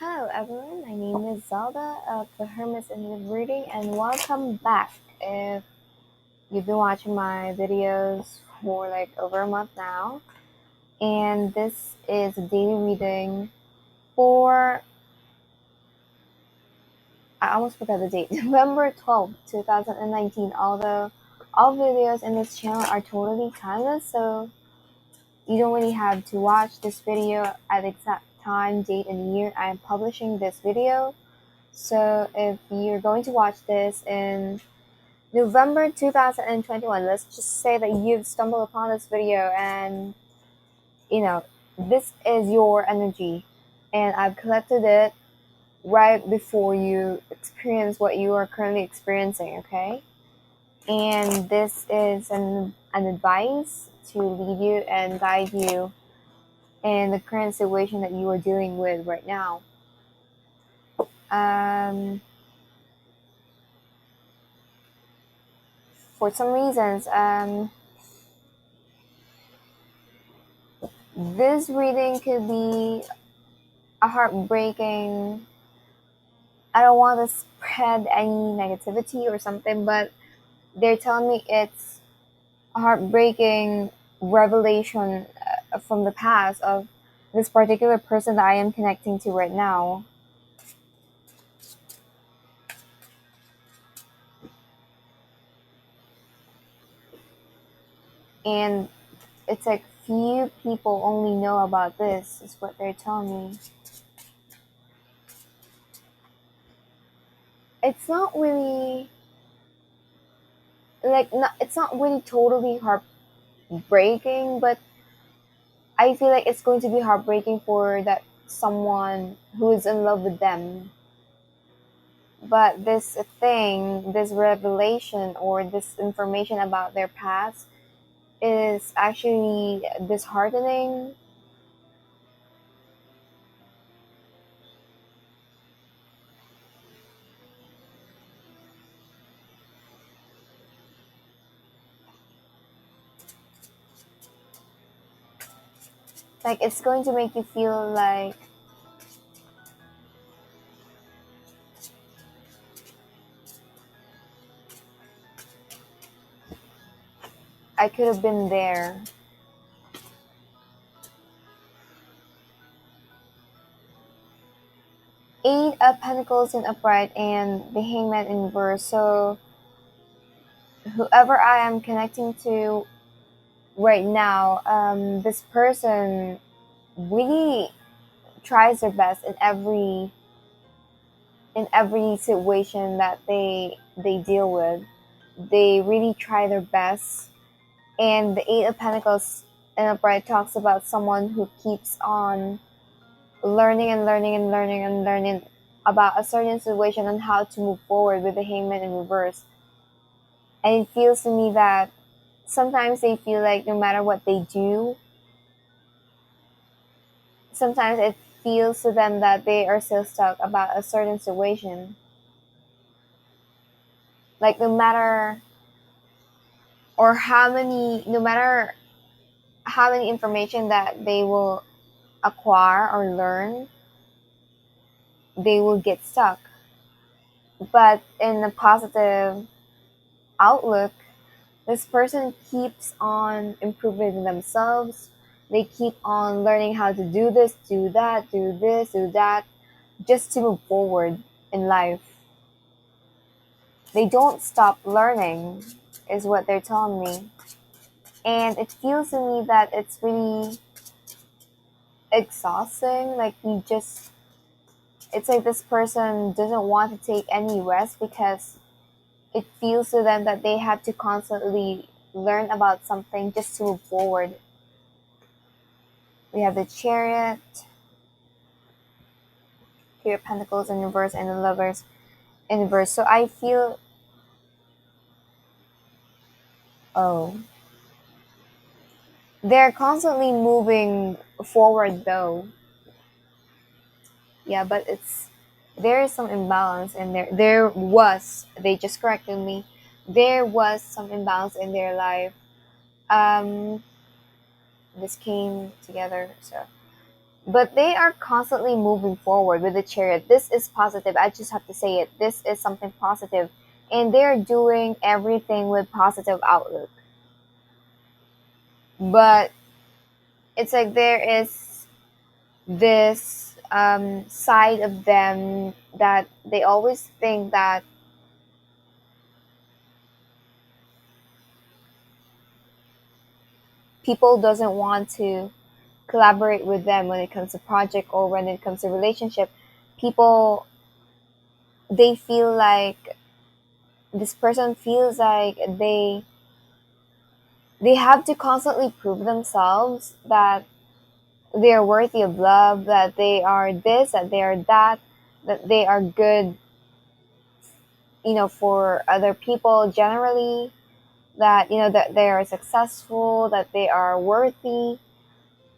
Hello everyone, my name is Zelda of the Hermits Intuitive Reading and welcome back. If you've been watching my videos for like over a month now, and this is a daily reading for, I almost forgot the date, November 12th, 2019, although all videos in this channel are totally timeless, so you don't really have to watch this video at the exact time, date, and year I am publishing this video. So if you're going to watch this in November 2021, let's just say that you've stumbled upon this video and, this is your energy. And I've collected it right before you experience what you are currently experiencing, okay? And this is an advice to lead you and guide you in the current situation that you are dealing with right now. For some reasons, this reading could be a heartbreaking. I don't want to spread any negativity or something, but they're telling me it's a heartbreaking revelation from the past of this particular person that I am connecting to right now. And it's like few people only know about this, is what they're telling me. It's not really it's not really totally heartbreaking, but I feel like it's going to be heartbreaking for that someone who is in love with them. But this thing, this revelation or this information about their past is actually disheartening. Like, it's going to make you feel like I could have been there. Eight of Pentacles in upright and the Hangman in reverse. So whoever I am connecting to right now, this person really tries their best in every situation that they deal with. They really try their best. And the Eight of Pentacles in upright talks about someone who keeps on learning and learning and learning and learning about a certain situation and how to move forward with the Hangman in reverse. And it feels to me that sometimes they feel like no matter what they do, sometimes it feels to them that they are still stuck about a certain situation. Like no matter how many information that they will acquire or learn, they will get stuck. But in a positive outlook, this person keeps on improving themselves. They keep on learning how to do this, do that, do this, do that, just to move forward in life. They don't stop learning, is what they're telling me. And it feels to me that it's really exhausting. Like it's like this person doesn't want to take any rest because it feels to them that they have to constantly learn about something just to move forward. We have the Chariot, Three of Pentacles in reverse, and the Lovers in reverse. So I feel, they're constantly moving forward though. Yeah, but there is some imbalance in there. They just corrected me. There was some imbalance in their life. This came together, so but they are constantly moving forward with the Chariot. This is positive. I just have to say it. This is something positive, and they're doing everything with positive outlook. But it's like there is this side of them that they always think that people doesn't want to collaborate with them when it comes to project or when it comes to relationship. People, they feel like this person feels like they have to constantly prove themselves that they are worthy of love, that they are this, that they are that, that they are good, for other people generally, that, that they are successful, that they are worthy,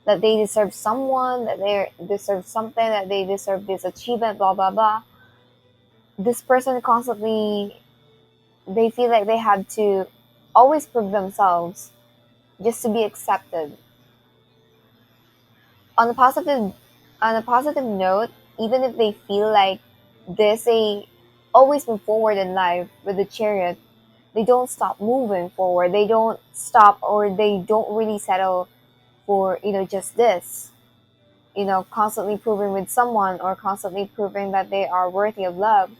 that they deserve someone, that they deserve something, that they deserve this achievement, blah, blah, blah. This person constantly, they feel like they have to always prove themselves just to be accepted. On a positive on a positive note, even if they feel like this, they always move forward in life with the Chariot. They don't stop moving forward. They don't stop, or they don't really settle for, just this. Constantly proving with someone, or constantly proving that they are worthy of love.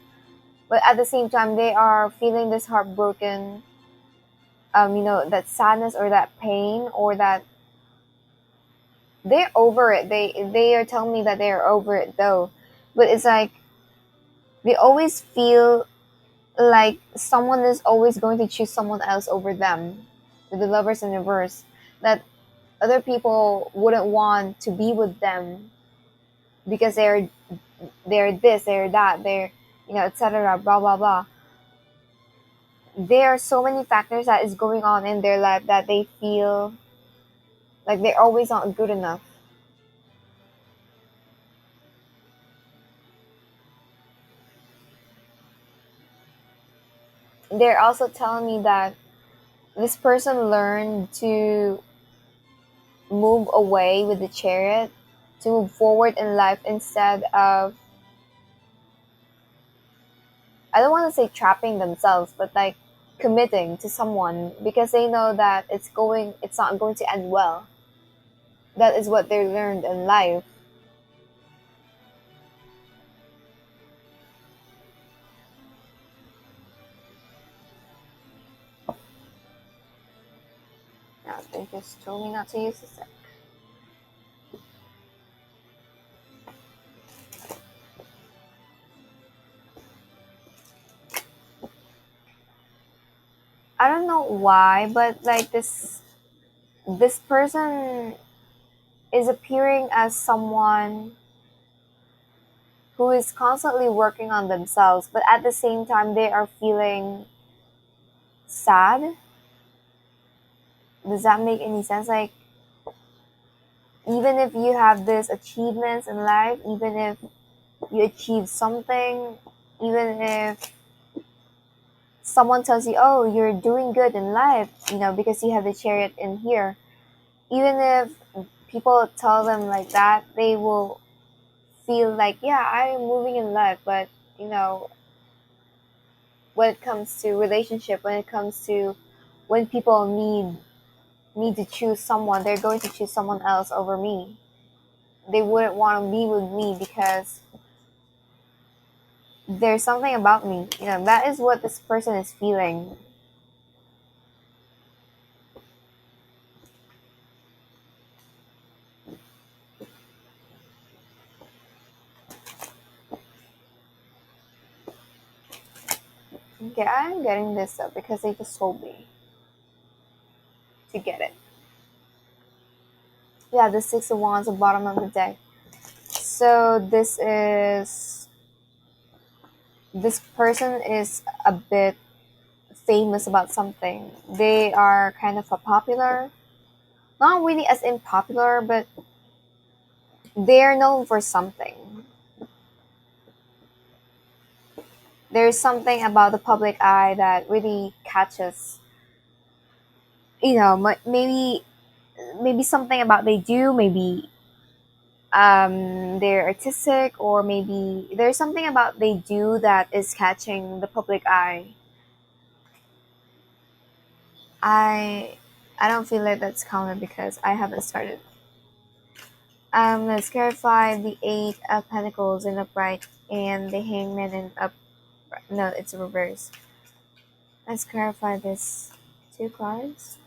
But at the same time, they are feeling this heartbroken, that sadness or that pain, or that they're over it. They are telling me that they are over it though, but it's like they always feel like someone is always going to choose someone else over them. The lovers in reverse, that other people wouldn't want to be with them because they're this, they're that, they're, etc. Blah blah blah. There are so many factors that is going on in their life that they feel like they're always not good enough. They're also telling me that this person learned to move away with the Chariot, to move forward in life instead of, I don't want to say trapping themselves, but like committing to someone because they know that it's not going to end well. That is what they learned in life. Now they just told me not to use this. I don't know why, but like this person is appearing as someone who is constantly working on themselves, but at the same time they are feeling sad. Does that make any sense? Like, even if you have these achievements in life, even if you achieve something, even if someone tells you, oh, you're doing good in life, because you have the Chariot in here, even if people tell them like that, they will feel like, yeah, I'm moving in life, but, when it comes to relationship, when it comes to when people need to choose someone, they're going to choose someone else over me. They wouldn't want to be with me because there's something about me. That is what this person is feeling. Okay, I'm getting this up because they just told me to get it. Yeah, the Six of Wands, the bottom of the deck. So this person is a bit famous about something. They are kind of a popular, not really as in popular, but they're known for something. There's something about the public eye that really catches, maybe something about they do, maybe they're artistic, or maybe there's something about they do that is catching the public eye. I I don't feel like that's counted because I haven't started. Let's clarify the Eight of Pentacles in upright and the Hangman in up. No, it's reverse. Let's clarify this. Two cards.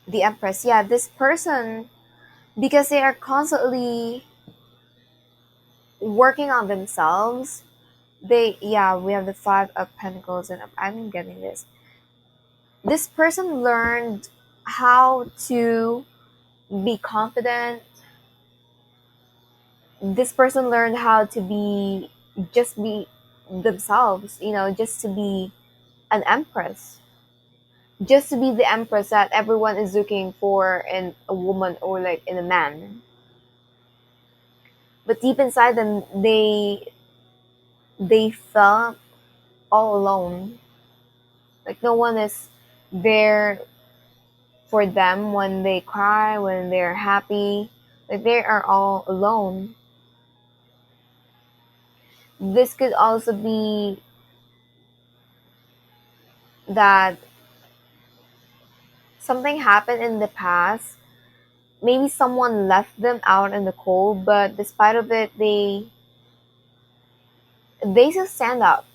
The Empress. Yeah, this person, because they are constantly working on themselves. We have the Five of Pentacles and I'm getting this. This person learned how to be confident. This person learned how to be themselves, just to be an empress. Just to be the empress that everyone is looking for in a woman or like in a man. But deep inside them, they felt all alone. Like no one is there for them when they cry, when they're happy. Like they are all alone. This could also be that something happened in the past. Maybe someone left them out in the cold, but despite of it, they still stand up.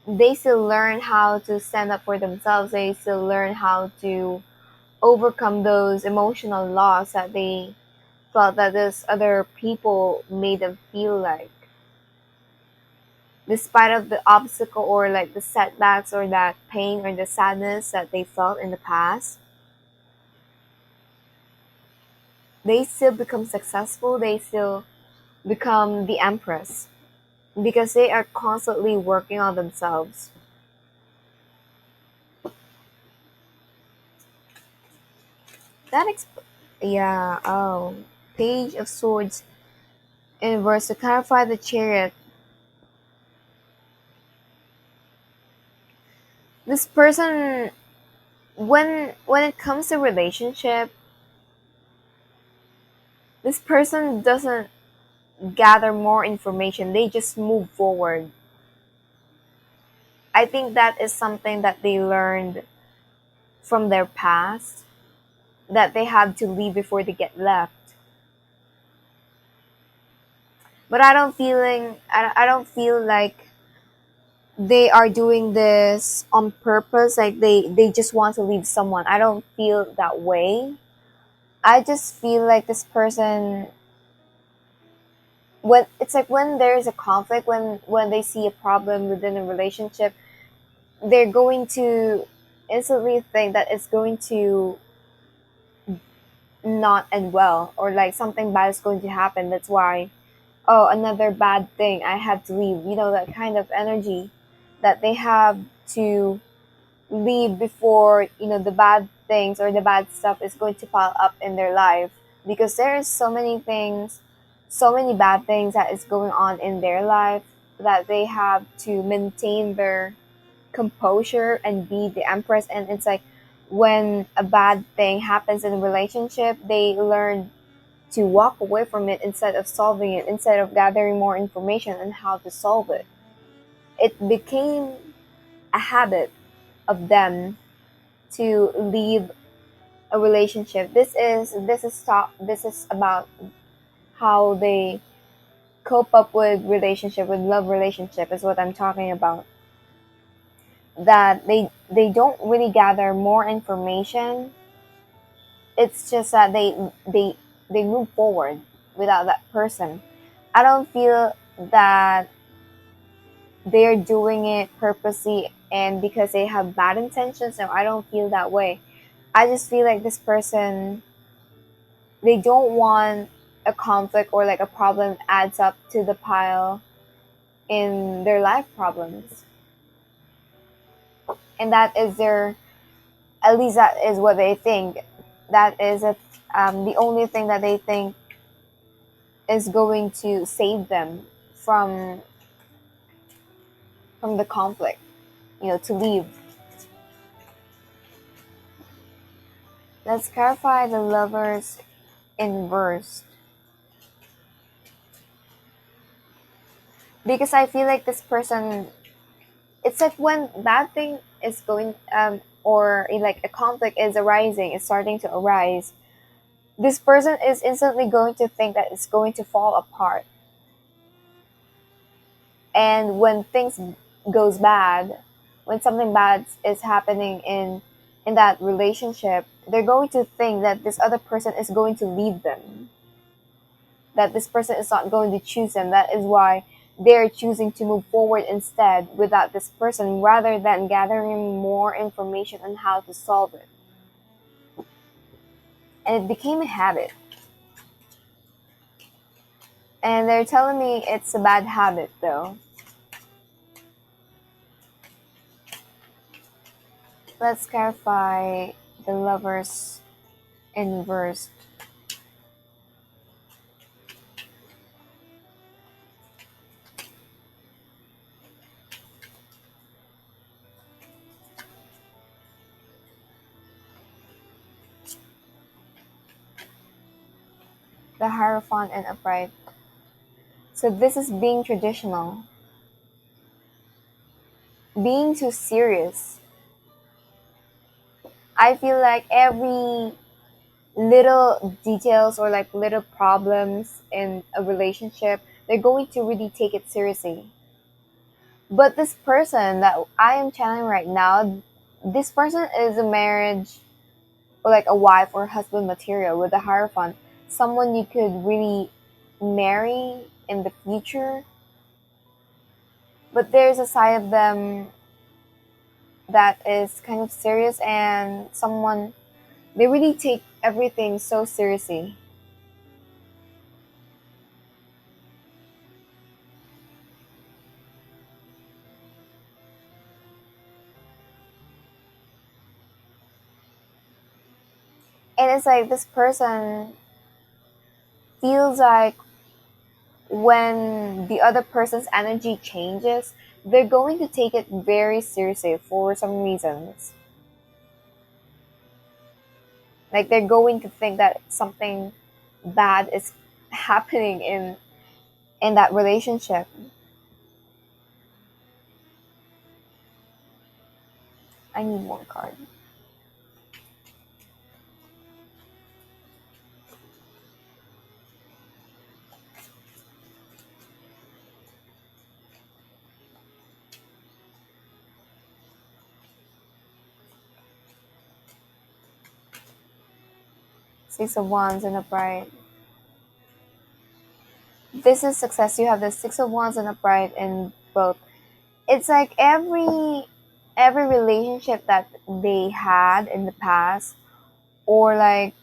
They still learn how to stand up for themselves. They still learn how to overcome those emotional loss that they felt that those other people made them feel like. Despite of the obstacle or like the setbacks or that pain or the sadness that they felt in the past, they still become successful. They still become the empress because they are constantly working on themselves. That yeah. Oh, Page of Swords in verse to clarify the Chariot. This person, when it comes to relationship, this person doesn't gather more information. They just move forward. I think that is something that they learned from their past that they have to leave before they get left. But I don't feel like they are doing this on purpose, like they just want to leave someone. I don't feel that way. I just feel like this person, when it's like when there's a conflict, when they see a problem within a relationship, they're going to instantly think that it's going to not end well, or like something bad is going to happen. That's why, oh, another bad thing, I have to leave. That kind of energy that they have to leave before, the bad things or the bad stuff is going to pile up in their life, because there is so many things, so many bad things that is going on in their life, that they have to maintain their composure and be the empress. And it's like when a bad thing happens in a relationship, they learn to walk away from it instead of solving it, instead of gathering more information on how to solve it. It became a habit of them to leave a relationship. This is about how they cope up with relationship, with love relationship is what I'm talking about. That they don't really gather more information. It's just that they move forward without that person. I don't feel that they're doing it purposely and because they have bad intentions. No, I don't feel that way. I just feel like this person, they don't want a conflict or like a problem adds up to the pile in their life problems. And that is at least that is what they think. That is the only thing that they think is going to save them from the conflict, to leave. Let's clarify the lovers in verse. Because I feel like this person, it's like when bad thing is going, or like a conflict is arising, is starting to arise, this person is instantly going to think that it's going to fall apart. And when things goes bad, when something bad is happening in that relationship, they're going to think that this other person is going to leave them, that this person is not going to choose them. That is why they're choosing to move forward instead without this person, rather than gathering more information on how to solve it. And it became a habit. And they're telling me it's a bad habit though. Let's clarify the lovers in verse. The Hierophant and Upright. So this is being traditional, being too serious. I feel like every little details or like little problems in a relationship, they're going to really take it seriously. But this person that I am channeling right now, this person is a marriage or like a wife or husband material with the Hierophant. Someone you could really marry in the future. But there's a side of them that is kind of serious, and someone, they really take everything so seriously. And it's like this person feels like when the other person's energy changes, they're going to take it very seriously for some reasons. Like they're going to think that something bad is happening in that relationship. I need one card. Six of Wands and Upright. This is success. You have the Six of Wands and Upright in both. It's like every relationship that they had in the past, or like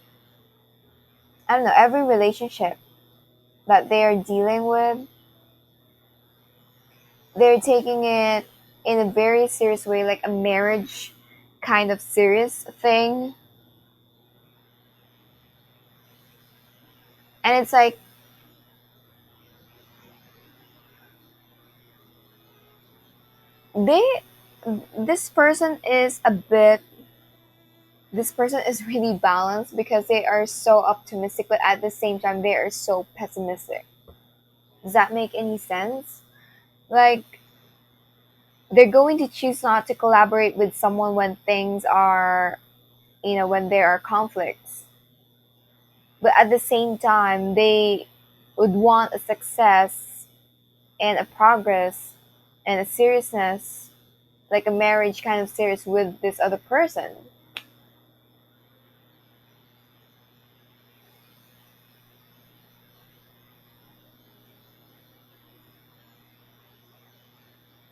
I don't know, every relationship that they are dealing with, they're taking it in a very serious way, like a marriage kind of serious thing. And it's like they this person is a bit this person is really balanced because they are so optimistic, but at the same time they are so pessimistic. Does that make any sense? Like they're going to choose not to collaborate with someone when things are, when there are conflicts. But at the same time, they would want a success and a progress and a seriousness, like a marriage kind of serious with this other person.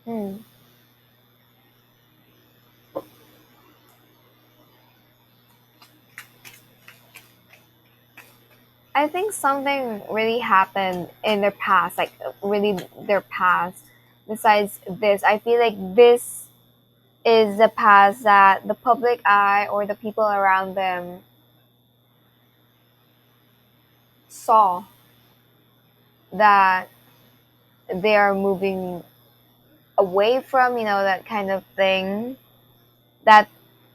Hmm. I think something really happened in their past, like really their past. Besides this, I feel like this is the past that the public eye or the people around them saw that they are moving away from, that kind of thing. That,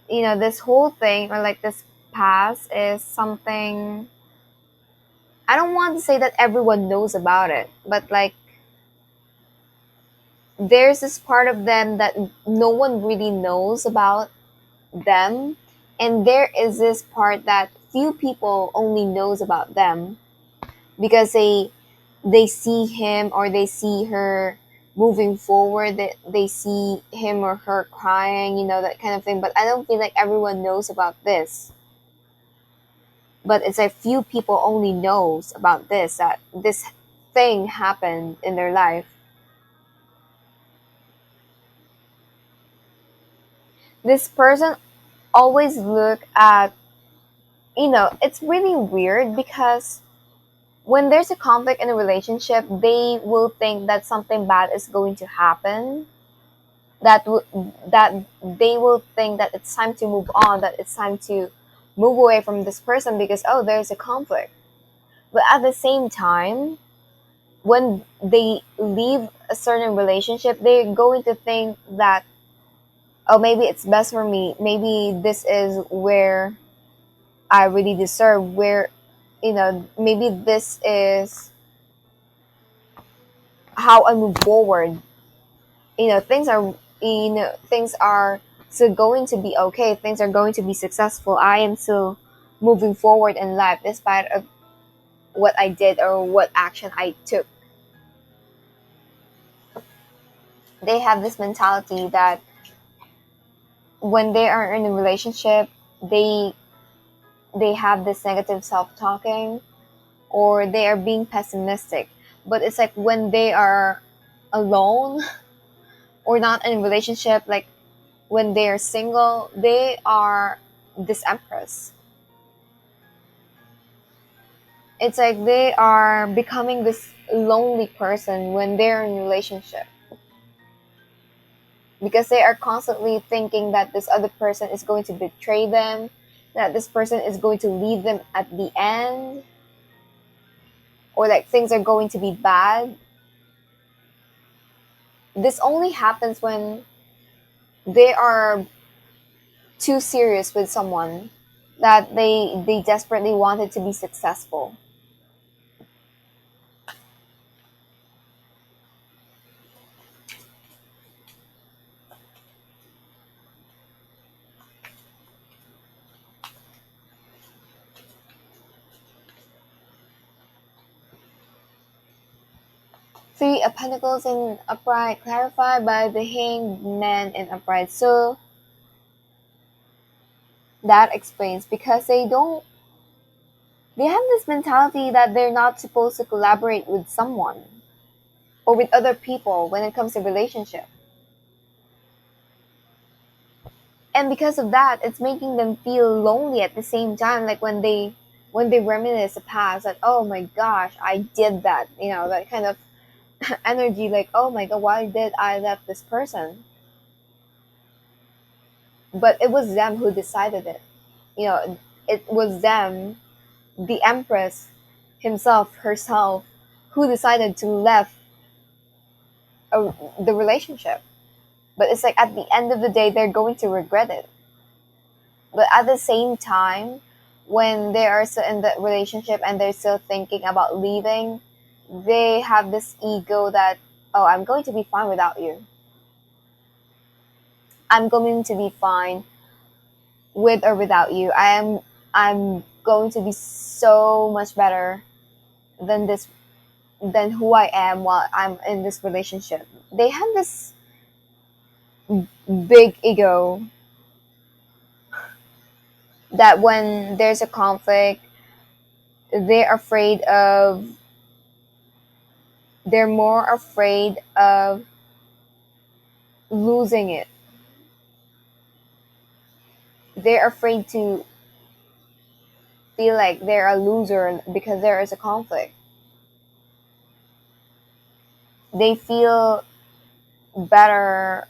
this whole thing, or like this past is something, I don't want to say that everyone knows about it, but like there's this part of them that no one really knows about them, and there is this part that few people only knows about them because they see him or they see her moving forward, that they see him or her crying, that kind of thing. But I don't feel like everyone knows about this. But it's like few people only knows about this, that this thing happened in their life. This person always look at, it's really weird because when there's a conflict in a relationship, they will think that something bad is going to happen. That they will think that it's time to move on, that it's time to move away from this person because, oh, there's a conflict. But at the same time, when they leave a certain relationship, they're going to think that, oh, maybe it's best for me. Maybe this is where I really deserve, where, maybe this is how I move forward. Things are still going to be okay. Things are going to be successful. I am still moving forward in life despite of what I did or what action I took. They have this mentality that when they are in a relationship, they have this negative self-talking, or they are being pessimistic. But it's like when they are alone or not in a relationship, like when they are single, they are this empress. It's like they are becoming this lonely person when they're in a relationship, because they are constantly thinking that this other person is going to betray them, that this person is going to leave them at the end, or like things are going to be bad. This only happens when they are too serious with someone, that they desperately wanted to be successful. Three of Pentacles in upright, clarified by the Hanged Man in upright. So that explains, because they have this mentality that they're not supposed to collaborate with someone or with other people when it comes to relationship. And because of that, it's making them feel lonely at the same time. Like when they reminisce the past, that, oh my gosh, I did that, that kind of energy, like, oh my god, why did I left this person? But it was them who decided it. It was them, the empress herself, who decided to left the relationship. But it's like at the end of the day, they're going to regret it. But at the same time, when they are still in the relationship and they're still thinking about leaving, they have this ego that, oh, I'm going to be fine without you. I'm going to be fine with or without you. I'm going to be so much better than this, than who I am while I'm in this relationship. They have this big ego that when there's a conflict, they're more afraid of losing it. They're afraid to feel like they're a loser because there is a conflict. They feel better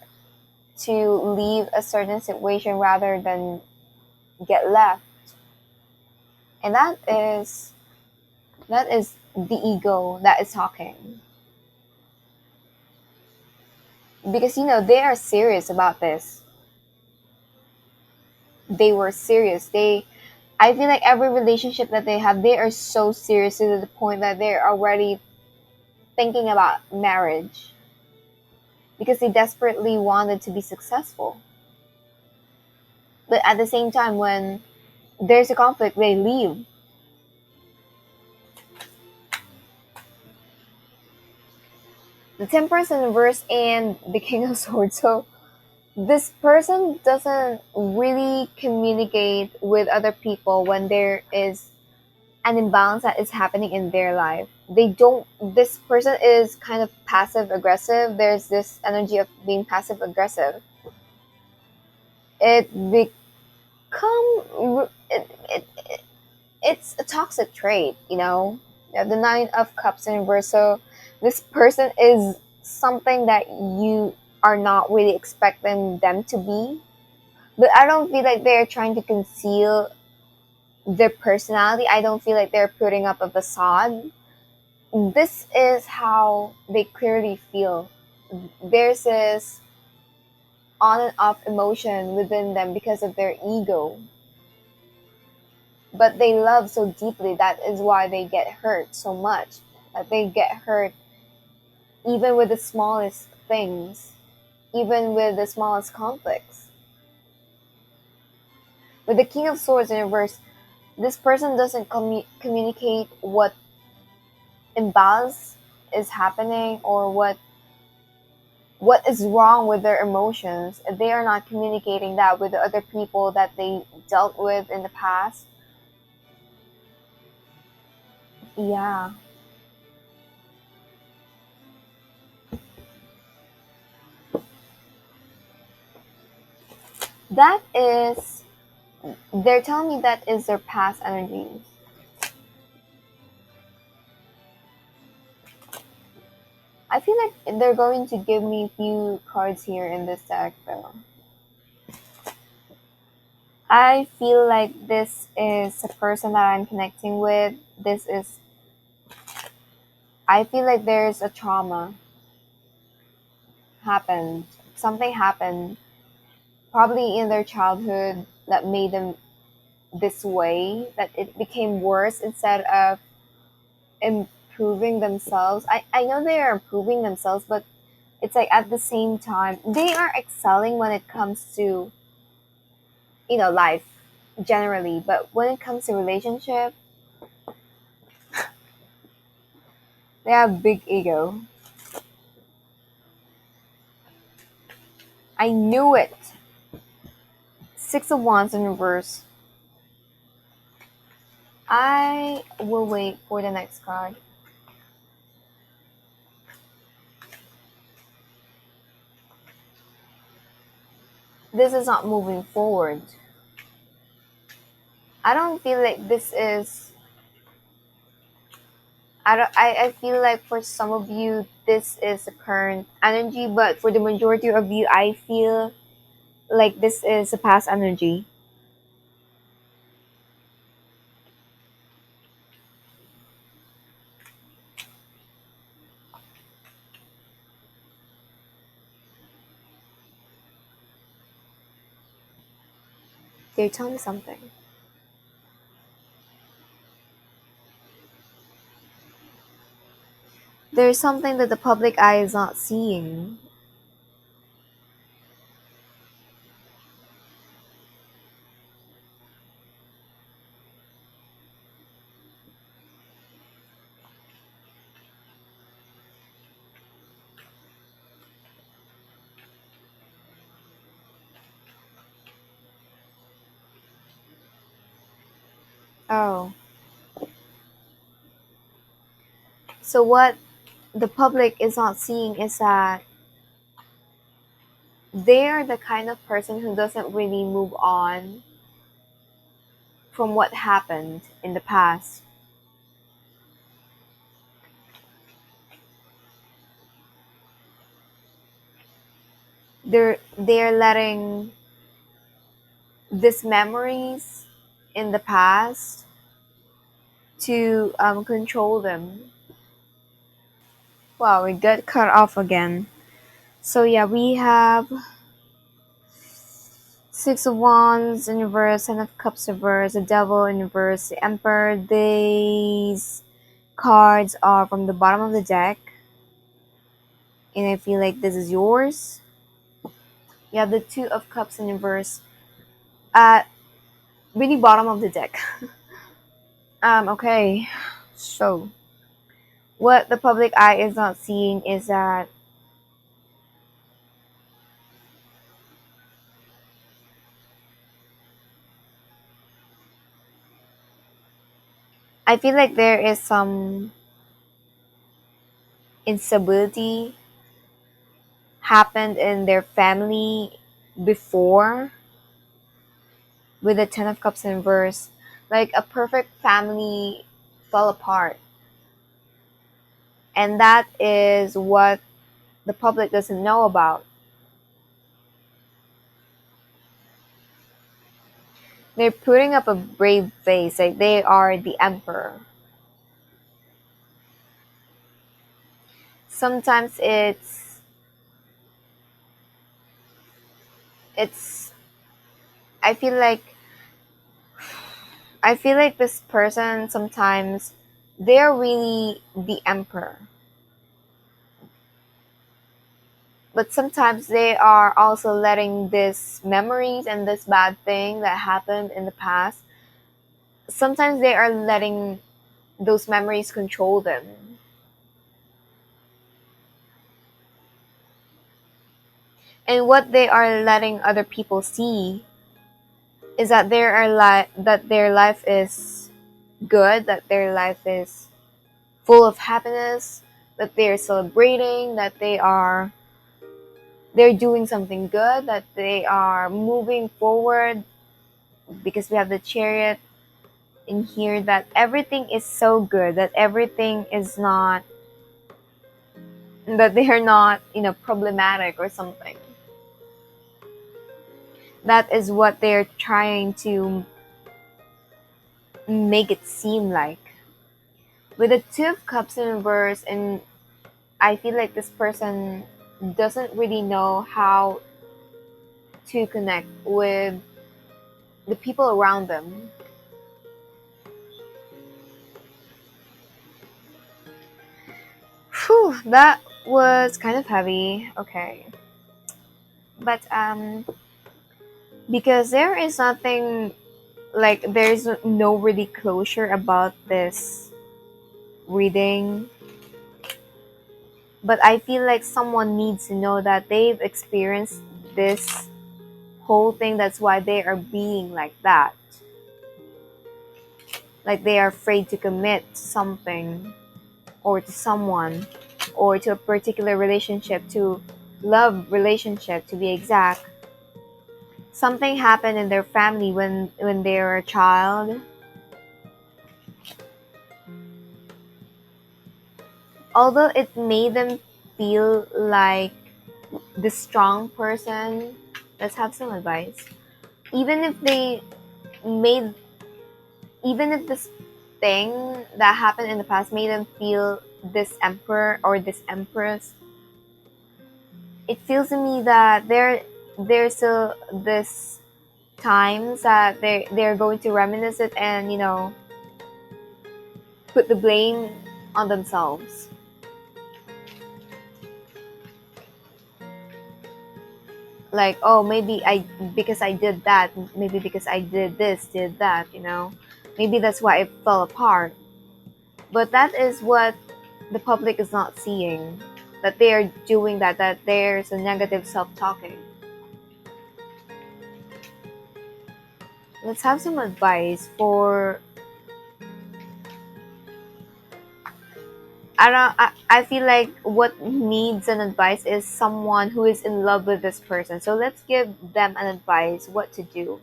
to leave a certain situation rather than get left. And that is the ego that is talking. Because they are serious about this. They were serious. I feel like every relationship that they have, they are so serious to the point that they're already thinking about marriage because they desperately wanted to be successful. But at the same time, when there's a conflict, they leave. The Temperance in reverse and the King of Swords. So this person doesn't really communicate with other people when there is an imbalance that is happening in their life. They don't, this person is kind of passive aggressive. There's this energy of being passive aggressive. It become, it's a toxic trait, you know? You have the Nine of Cups in reverse. So this person is something that you are not really expecting them to be. But I don't feel like they're trying to conceal their personality. I don't feel like they're putting up a facade. This is how they clearly feel. There's this on and off emotion within them because of their ego. But they love so deeply, that is why they get hurt so much. That they get hurt even with the smallest things, even with the smallest conflicts. With the King of Swords in reverse, this person doesn't communicate what imbalance is happening or what is wrong with their emotions. They are not communicating that with the other people that they dealt with in the past. Yeah. That is, they're telling me that is their past energies. I feel like they're going to give me a few cards here in this deck though. I feel like this is a person that I'm connecting with. I feel like there's a trauma happened. Something happened probably in their childhood that made them this way, that it became worse instead of improving themselves. I know they are improving themselves, but it's like at the same time, they are excelling when it comes to, life generally. But when it comes to relationship, they have big ego. I knew it. Six of Wands in reverse. I will wait for the next card. This is not moving forward. I don't feel like this is. I feel like for some of you, this is the current energy, but for the majority of you, I feel like this is a past energy. They're telling me something. There's something that the public eye is not seeing. Oh. So what the public is not seeing is that they're the kind of person who doesn't really move on from what happened in the past. They're letting these memories in the past to control them. Wow, we got cut off again. So yeah, we have Six of Wands in reverse, Ten of Cups reverse, the Devil in reverse, the Emperor. These cards are from the bottom of the deck, and I feel like this is yours. You have the Two of Cups in reverse at really bottom of the deck. Okay, so what the public eye is not seeing is that I feel like there is some instability happened in their family before with the Ten of Cups in reverse. Like a perfect family fell apart. And that is what the public doesn't know about. They're putting up a brave face, like they are the emperor. Sometimes it's I feel like this person sometimes they're really the emperor. But sometimes they are also letting these memories and this bad thing that happened in the past, sometimes they are letting those memories control them. And what they are letting other people see is that that their life is good, that their life is full of happiness, that they're celebrating, that they're doing something good, that they are moving forward, because we have the Chariot in here, that everything is so good, that everything is not, that they are not, problematic or something. That is what they're trying to make it seem like. With the Two of Cups in reverse, and I feel like this person doesn't really know how to connect with the people around them. Whew, that was kind of heavy. Okay. But because there is nothing, like there's no really closure about this reading, but I feel like someone needs to know that they've experienced this whole thing. That's why they are being like that, like they are afraid to commit to something or to someone or to a particular relationship, to love relationship to be exact. Something happened in their family when they were a child. Although it made them feel like the strong person, let's have some advice. Even if they made, even if this thing that happened in the past made them feel this emperor or this empress, it feels to me that there's still this times that they're going to reminisce it and put the blame on themselves. Like, oh, maybe because I did that, maybe because I did this, did that, maybe that's why it fell apart. But that is what the public is not seeing, that they are doing that there's a negative self-talking. Let's have some advice for, I feel like what needs an advice is someone who is in love with this person. So let's give them an advice what to do.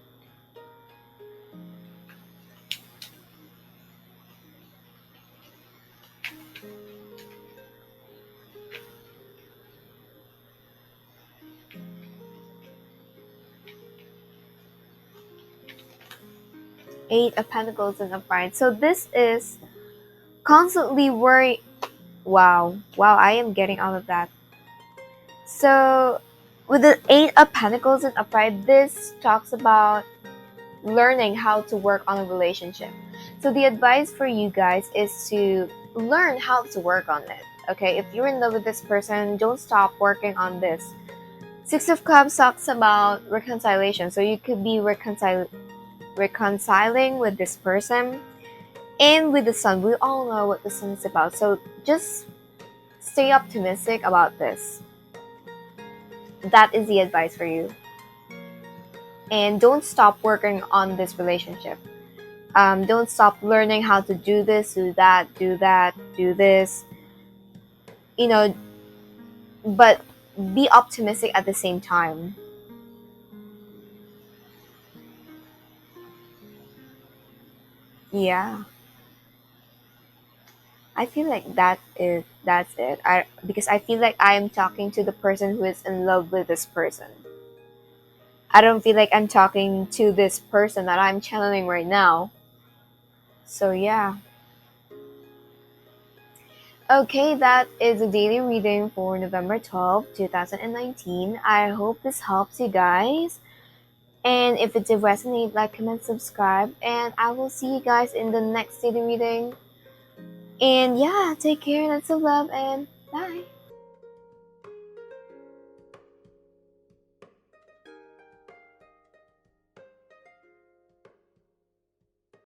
Eight of Pentacles and Upright. So this is constantly worry. Wow, I am getting all of that. So with the Eight of Pentacles and Upright, this talks about learning how to work on a relationship. So the advice for you guys is to learn how to work on it. Okay, if you're in love with this person, don't stop working on this. Six of Cups talks about reconciliation. So you could be reconciling with this person. And with the Sun, we all know what the Sun is about. So just stay optimistic about this. That is the advice for you. And don't stop working on this relationship. Don't stop learning how to do this, do that, do this. But be optimistic at the same time. Yeah. I feel like that's it. Because I feel like I am talking to the person who is in love with this person. I don't feel like I'm talking to this person that I'm channeling right now. So yeah. Okay, that is a daily reading for November 12th, 2019. I hope this helps you guys. And if it did resonate, like, comment, subscribe. And I will see you guys in the next daily reading. And yeah, take care, lots of love, and bye.